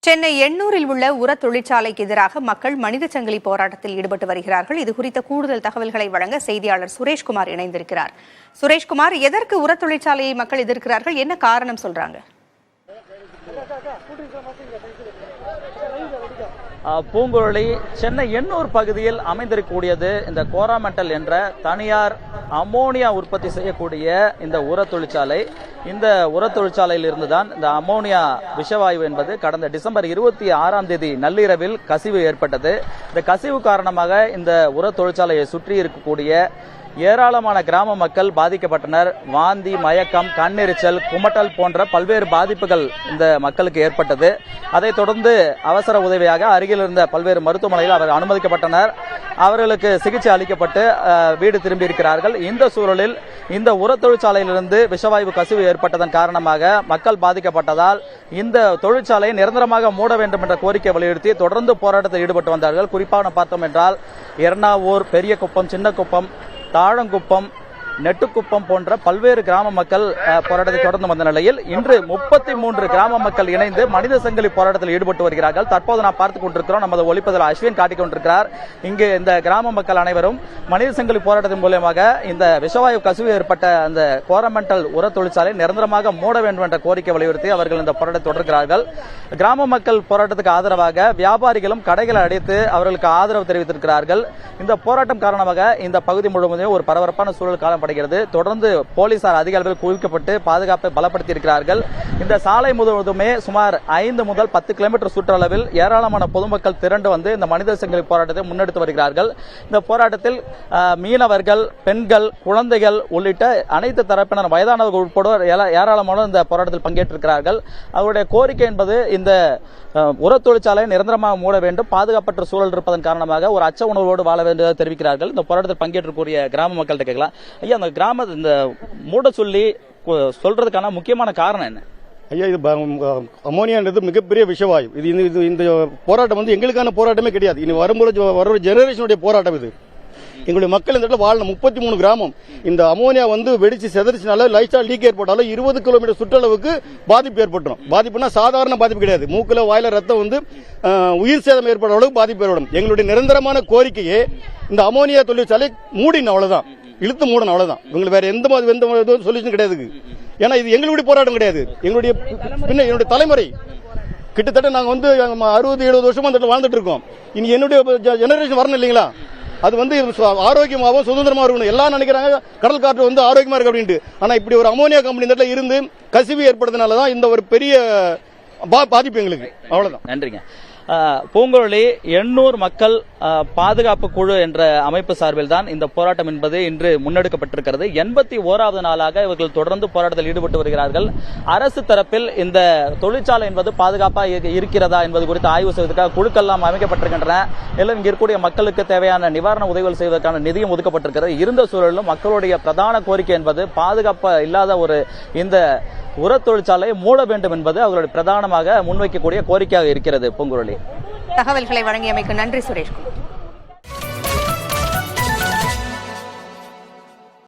சென்னை எண்ணூரில் உள்ள உர தொழிற்சாலைக்கு எதிராக மக்கள் மனித சங்கிலி போராட்டத்தில் ஈடுபட்டு வருகிறார்கள். இது குறித்த கூடுதல் தகவல்களை வழங்க செய்தியாளர் சுரேஷ்குமார் இணைந்திருக்கிறார். சுரேஷ்குமார், எதற்கு உர தொழிற்சாலையை மக்கள் எதிர்க்கிறார்கள்? என்ன காரணம் சொல்றாங்க? பூங்குழலி, சென்னை எண்ணூர் பகுதியில் அமைந்திருக்கக்கூடியது இந்த கோராமெண்டல் என்ற தனியார் அமோனியா உற்பத்தி செய்யக்கூடிய இந்த உர தொழிற்சாலை. இந்த உர தொழிற்சாலையில் இருந்துதான் இந்த அமோனியா விஷவாயு என்பது கடந்த டிசம்பர் 26ஆம் தேதி நள்ளிரவில் கசிவு ஏற்பட்டது. இந்த கசிவு காரணமாக இந்த உர தொழிற்சாலையை சுற்றி இருக்கக்கூடிய ஏராளமான கிராம மக்கள் பாதிக்கப்பட்டனர். வாந்தி, மயக்கம், கண்ணெரிச்சல், குமட்டல் போன்ற பல்வேறு பாதிப்புகள் இந்த மக்களுக்கு ஏற்பட்டது. அதைத் தொடர்ந்து அவசர உதவியாக அருகில் இருந்த பல்வேறு மருத்துவமனையில் அவர் அனுமதிக்கப்பட்டனர். அவர்களுக்கு சிகிச்சை அளிக்கப்பட்டு வீடு திரும்பியிருக்கிறார்கள். இந்த சூழலில் இந்த உர தொழிற்சாலையிலிருந்து விஷவாயு கசிவு ஏற்பட்டதன் காரணமாக மக்கள் பாதிக்கப்பட்டதால் இந்த தொழிற்சாலையை நிரந்தரமாக மூட வேண்டும் என்ற கோரிக்கை வலியுறுத்தி தொடர்ந்து போராட்டத்தில் ஈடுபட்டு வந்தார்கள். குறிப்பாக பார்த்தோம் என்றால் எர்ணாவூர், பெரியகுப்பம், சின்னகுப்பம், தாழங்குப்பம், நெட்டுக்குப்பம் போன்ற பல்வேறு கிராம மக்கள் போராட்டத்தை தொடர்ந்து வந்த நிலையில் இன்று 33 கிராம மக்கள் இணைந்து மனித சங்கிலி போராட்டத்தில் ஈடுபட்டு வருகிறார்கள். தற்போது நாம் பார்த்துக் கொண்டிருக்கிறோம். நமது ஒளிப்பதில் அஸ்வின் காட்டிக் கொண்டிருக்கிறார். இங்கு இந்த கிராம மக்கள் அனைவரும் மனித சங்கிலி போராட்டத்தின் மூலமாக இந்த விஷவாயு கசிவு ஏற்பட்ட அந்த கோரமெண்டல் உர தொழிற்சாலை நிரந்தரமாக மூட வேண்டும் என்ற கோரிக்கை வலியுறுத்தி அவர்கள் இந்த போராட்டத்தை தொடர்கிறார்கள். கிராம மக்கள் போராட்டத்துக்கு ஆதரவாக வியாபாரிகளும் கடைகளை அடைத்து அவர்களுக்கு ஆதரவு தெரிவித்திருக்கிறார்கள். இந்த போராட்டம் காரணமாக இந்த பகுதி முழுவதும் ஒரு பரபரப்பான சூழல் காலம் தொடர்ந்து போலீசார் அதிக அளவில் குவிக்கப்பட்டு பாதுகாப்பை பலப்படுத்தி இருக்கிறார்கள். இந்த சாலை முழுவதுமே சுமார் 5 முதல் 10 கிலோமீட்டர் சுற்றளவில் ஏராளமான பொதுமக்கள் திரண்டு வந்து இந்த மனித சங்கிலி போராட்டத்தை முன்னெடுத்து வருகிறார்கள். இந்த போராட்டத்தில் மீனவர்கள், பெண்கள், குழந்தைகள் உள்ளிட்ட அனைத்து தரப்பினர், வயதானவர்கள் உட்பட ஏராளமான இந்த போராட்டத்தில் பங்கேற்றிருக்கிறார்கள். அவருடைய கோரிக்கை என்பது இந்த உர தொழிற்சாலையை நிரந்தரமாக மூட வேண்டும், பாதுகாப்பற்ற சூழல் இருப்பதன் காரணமாக ஒரு அச்ச உணர்வோடு வாழ வேண்டும் தெரிவிக்கிறார்கள். இந்த போராட்டத்தில் பங்கேற்றக்கூடிய கிராம மக்கள்கிட்ட கேட்கலாம். ஐயா, அந்த கிராம இந்த மூட சொல்லி சொல்றதுக்கான முக்கியமான காரணம் என்ன? ஐயா, இது அமோனியான்றது மிகப்பெரிய விஷவாயு. இந்த போராட்டம் வந்து எங்களுக்கான போராட்டமே கிடையாது. இனி வர ஜெனரேஷனுடைய போராட்டம் இது. எங்களுடைய மக்கள் இந்த இடத்துல வாழணும். 33 கிராமம் இந்த அமோனியா வந்து வெடிச்சு செதறிச்சினால லைஃப்ஸ்டைல் லீக் ஏற்பட்டாலும் 20 கிலோமீட்டர் சுற்றளவுக்கு பாதிப்பு ஏற்பட்டுரும். பாதிப்புனா சாதாரண பாதிப்பு கிடையாது. மூக்குல, வாயில ரத்தம் வந்து உயிர் சேதம் ஏற்பட அளவுக்கு பாதிப்பு ஏற்படும். எங்களுடைய நிரந்தரமான கோரிக்கையே இந்த அமோனியா தொழிற்சாலை மூடின, அவ்வளவுதான், இழுத்து மூடணும், அவ்வளவுதான். உங்களுக்கு வேற எந்த சொல்யூஷன் கிடையாது. ஏன்னா இது எங்களுடைய போராட்டம் கிடையாது. என்னுடைய தலைமுறை கிட்டத்தட்ட நாங்க வந்து 60-70 வருஷமா அந்த வாழ்ந்துட்டு இருக்கோம். இனி என்னுடைய ஜெனரேஷன் வரணும் இல்லைங்களா? அது வந்து ஆரோக்கியமாகவும் சுதந்திரமா இருக்கணும். எல்லாம் நினைக்கிறாங்க கடல் காற்று வந்து ஆரோக்கியமா இருக்கு அப்படின்ட்டு. ஆனா இப்படி ஒரு அமோனியா கம்பெனி இந்த இடத்துல இருந்து கசிவு ஏற்படுறதுனாலதான் இந்த ஒரு பெரிய பாதிப்பு எங்களுக்கு. அவ்வளவுதான். நன்றிங்க. பூங்குழலி, எண்ணூர் மக்கள் பாதுகாப்பு குழு என்ற அமைப்பு சார்பில் தான் இந்த போராட்டம் என்பது இன்று முன்னெடுக்கப்பட்டிருக்கிறது. 81வது நாளாக இவர்கள் தொடர்ந்து போராட்டத்தில் ஈடுபட்டு வருகிறார்கள். அரசு தரப்பில் இந்த தொழிற்சாலை என்பது பாதுகாப்பாக இருக்கிறதா என்பது குறித்து ஆய்வு செய்வதற்காக குழுக்கெல்லாம் அமைக்கப்பட்டிருக்கின்றன. மேலும் இங்கு இருக்கக்கூடிய மக்களுக்கு தேவையான நிவாரண உதவிகள் செய்வதற்கான நிதியும் ஒதுக்கப்பட்டிருக்கிறது. இருந்த சூழலிலும் மக்களுடைய பிரதான கோரிக்கை என்பது பாதுகாப்பு இல்லாத ஒரு இந்த உர தொழிற்சாலையை மூட வேண்டும் என்பது அவர்களுடைய பிரதானமாக முன்வைக்கக்கூடிய கோரிக்கையாக இருக்கிறது. பூங்குழலி, தகவல்களை வழங்கியமைக்கு நன்றி சுரேஷ்குமார்.